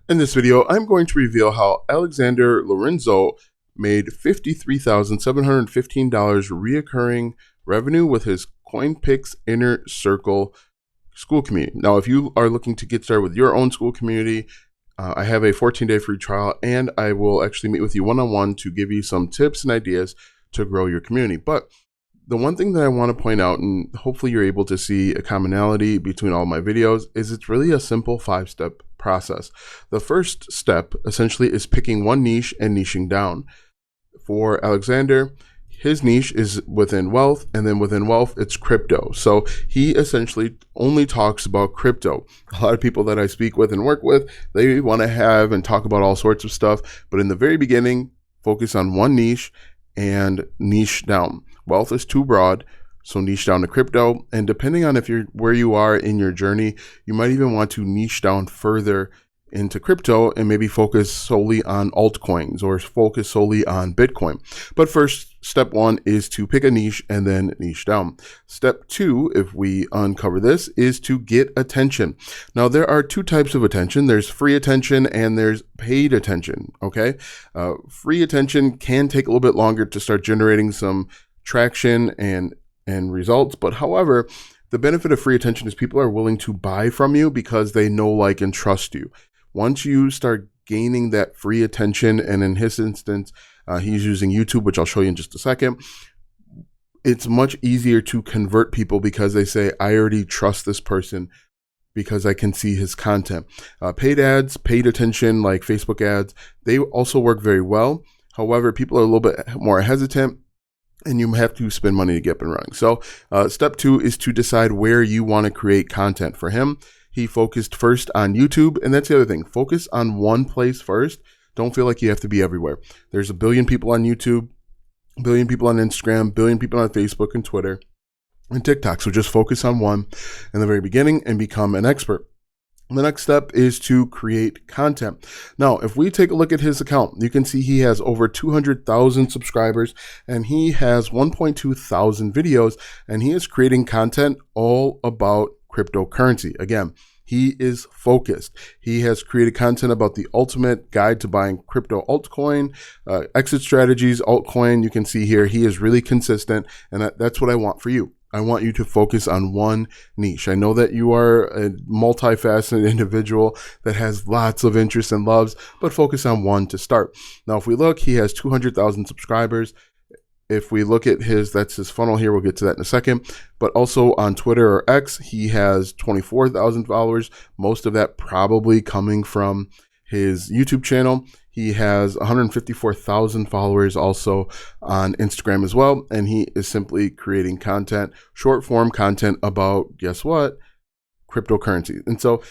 In this video, I'm going to reveal how Lorenzo made $53,715 reoccurring revenue with his CoinPix Inner Circle Skool community. Now, if you are looking to get started with your own Skool community, I have a 14-day free trial, and I will actually meet with you one-on-one to give you some tips and ideas to grow your community. But the one thing that I want to point out, and hopefully you're able to see a commonality between all my videos, is it's really a simple 5-step process. The first step essentially is picking one niche and niching down. For Alexander, his niche is within wealth, and then within wealth, it's crypto. So he essentially only talks about crypto. A lot of people that I speak with and work with, they want to have and talk about all sorts of stuff. But in the very beginning, focus on one niche and niche down. Wealth is too broad, so niche down to crypto. And depending on where you are in your journey, you might even want to niche down further into crypto and maybe focus solely on altcoins or focus solely on Bitcoin. But first, step one is to pick a niche and then niche down. Step two, if we uncover this, is to get attention. Now, there are two types of attention. There's free attention and there's paid attention, okay? Free attention can take a little bit longer to start generating some traction and results. But however, the benefit of free attention is people are willing to buy from you because they know, like, and trust you. Once you start gaining that free attention, and in his instance, he's using YouTube, which I'll show you in just a second, it's much easier to convert people because they say, I already trust this person because I can see his content. Paid ads, paid attention, like Facebook ads, they also work very well. However, people are a little bit more hesitant, and you have to spend money to get up and running. So step two is to decide where you want to create content. For him, he focused first on YouTube, and that's the other thing. Focus on one place first. Don't feel like you have to be everywhere. There's 1 billion people on YouTube, 1 billion people on Instagram, 1 billion people on Facebook and Twitter and TikTok. So just focus on one in the very beginning and become an expert. The next step is to create content. Now, if we take a look at his account, you can see he has over 200,000 subscribers and he has 1.2 thousand videos, and he is creating content all about cryptocurrency. Again, he is focused. He has created content about the ultimate guide to buying crypto altcoin, exit strategies, altcoin. You can see here, he is really consistent, and that's what I want for you. I want you to focus on one niche. I know that you are a multifaceted individual that has lots of interests and loves, but focus on one to start. Now, if we look, he has 200,000 subscribers. If we look at that's his funnel here. We'll get to that in a second. But also on Twitter or X, he has 24,000 followers. Most of that probably coming from his YouTube channel. He has 154,000 followers also on Instagram as well. And he is simply creating content, short form content about, guess what? Cryptocurrency. And so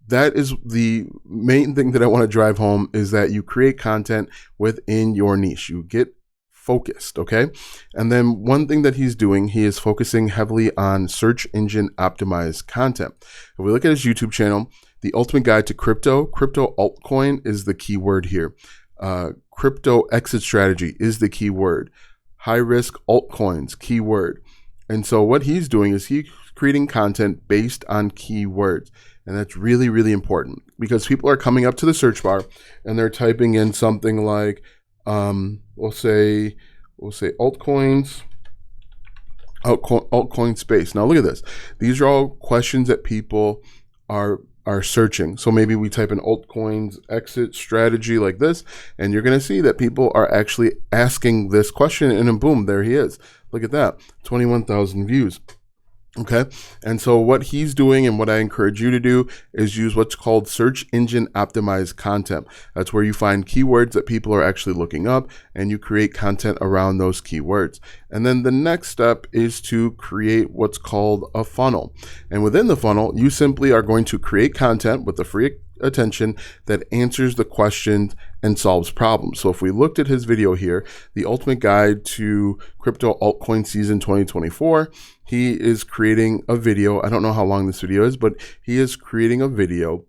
that is the main thing that I want to drive home, is that you create content within your niche. You get focused, okay? And then one thing that he's doing, he is focusing heavily on search engine optimized content. If we look at his YouTube channel, the ultimate guide to crypto altcoin is the keyword here. Crypto exit strategy is the keyword. High risk altcoins, keyword. And so what he's doing is he's creating content based on keywords. And that's really, really important because people are coming up to the search bar and they're typing in something like, we'll say altcoins, altcoin space. Now look at this. These are all questions that people are searching. So maybe we type in altcoins exit strategy like this, and you're going to see that people are actually asking this question, and then boom, there he is. Look at that, 21,000 views. Okay. And so what he's doing, and what I encourage you to do, is use what's called search engine optimized content. That's where you find keywords that people are actually looking up, and you create content around those keywords. And then the next step is to create what's called a funnel. And within the funnel, you simply are going to create content with the free attention that answers the questions and solves problems. So if we looked at his video here, the ultimate guide to crypto altcoin season 2024, he is creating a video. I don't know how long this video is, but he is creating a video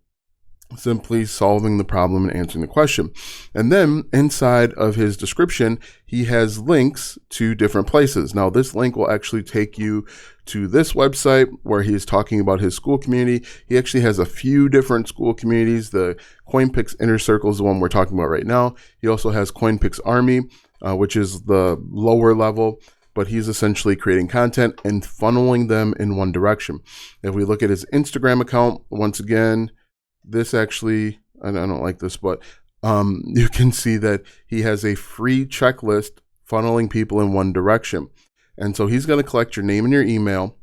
simply solving the problem and answering the question. And then inside of his description, he has links to different places. Now, this link will actually take you to this website where he is talking about his Skool community. He actually has a few different Skool communities. The CoinPix Inner Circle is the one we're talking about right now. He also has CoinPix Army, which is the lower level, but he's essentially creating content and funneling them in one direction. If we look at his Instagram account, once again, this actually, I don't like this, but you can see that he has a free checklist funneling people in one direction. And so he's going to collect your name and your email,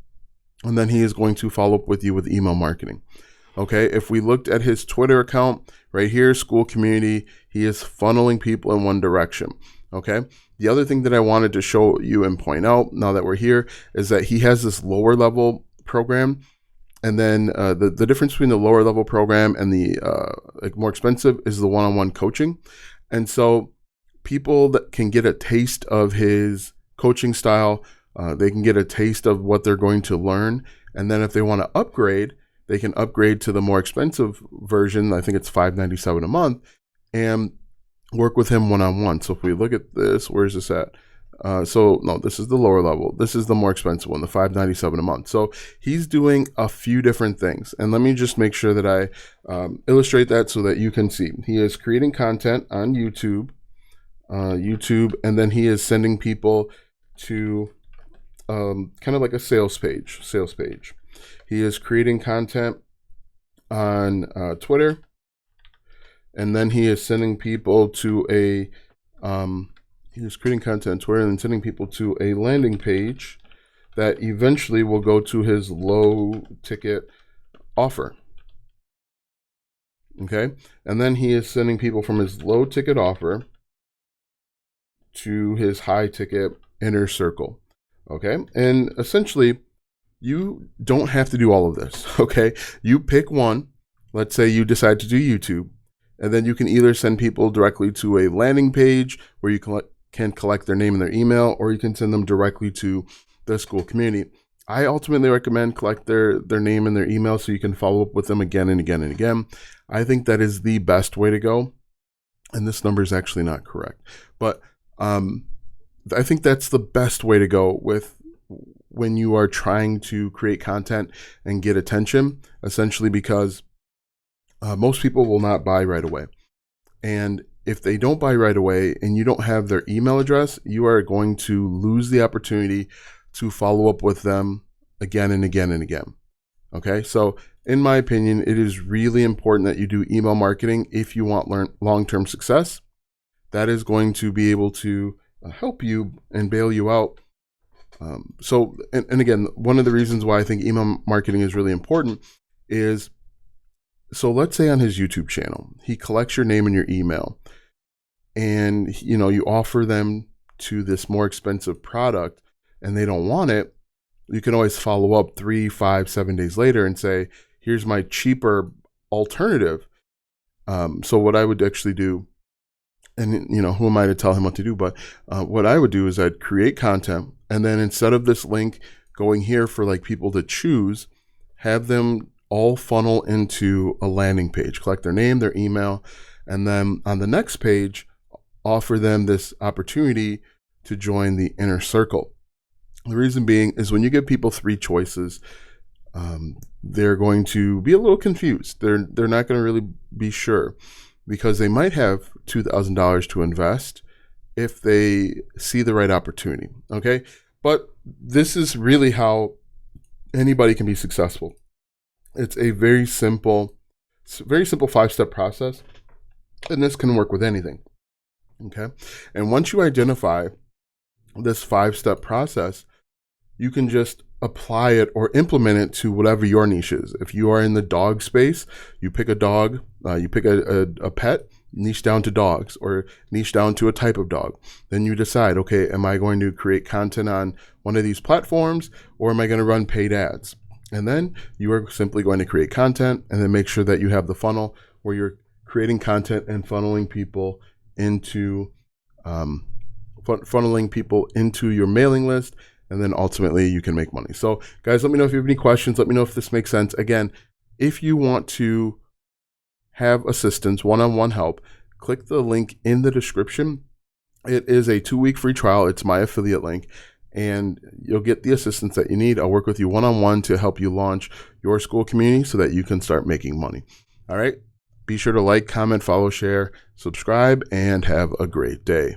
and then he is going to follow up with you with email marketing. Okay, if we looked at his Twitter account right here, Skool community, he is funneling people in one direction. Okay, the other thing that I wanted to show you and point out now that we're here is that he has this lower level program. And then the difference between the lower level program and the more expensive is the one-on-one coaching. And so people that can get a taste of his coaching style, they can get a taste of what they're going to learn. And then if they want to upgrade, they can upgrade to the more expensive version. I think it's $597 a month, and work with him one-on-one. So if we look at this, where's this at? So no, this is the lower level. This is the more expensive one, the $597 a month. So he's doing a few different things. And let me just make sure that I illustrate that so that you can see. He is creating content on YouTube, and then he is sending people to kind of like a sales page. He is creating content on Twitter, and then he is sending people to a he was creating content on Twitter and sending people to a landing page that eventually will go to his low ticket offer. Okay. And then he is sending people from his low ticket offer to his high ticket inner circle. Okay. And essentially, you don't have to do all of this. Okay. You pick one. Let's say you decide to do YouTube. And then you can either send people directly to a landing page where you can collect their name and their email, or you can send them directly to the Skool community. I ultimately recommend collect their name and their email so you can follow up with them again and again and again. I think that is the best way to go. And this number is actually not correct. But I think that's the best way to go with when you are trying to create content and get attention, essentially because most people will not buy right away. And if they don't buy right away and you don't have their email address, you are going to lose the opportunity to follow up with them again and again and again. Okay, so in my opinion, it is really important that you do email marketing if you want long-term success. That is going to be able to help you and bail you out. And again, one of the reasons why I think email marketing is really important is, so let's say on his YouTube channel, he collects your name and your email, and you offer them to this more expensive product and they don't want it. You can always follow up 3, 5, 7 days later and say, here's my cheaper alternative. So what I would actually do, and who am I to tell him what to do, but what I would do is I'd create content, and then instead of this link going here for like people to choose, have them all funnel into a landing page, collect their name, their email, and then on the next page, offer them this opportunity to join the inner circle. The reason being is when you give people 3 choices, they're going to be a little confused. They're not going to really be sure, because they might have $2,000 to invest if they see the right opportunity. Okay, but this is really how anybody can be successful. It's a very simple 5-step process, and this can work with anything. Okay, and once you identify this 5-step process, you can just apply it or implement it to whatever your niche is. If you are in the dog space, you pick a dog, you pick a pet, niche down to dogs, or niche down to a type of dog. Then you decide, okay, am I going to create content on one of these platforms, or am I going to run paid ads? And then you are simply going to create content, and then make sure that you have the funnel where you're creating content and funneling people into your mailing list. And then ultimately you can make money. So guys, let me know if you have any questions. Let me know if this makes sense. Again, if you want to have assistance, one-on-one help, click the link in the description. It is a 2-week free trial. It's my affiliate link, and you'll get the assistance that you need. I'll work with you one-on-one to help you launch your Skool community so that you can start making money. All right. Be sure to like, comment, follow, share, subscribe, and have a great day.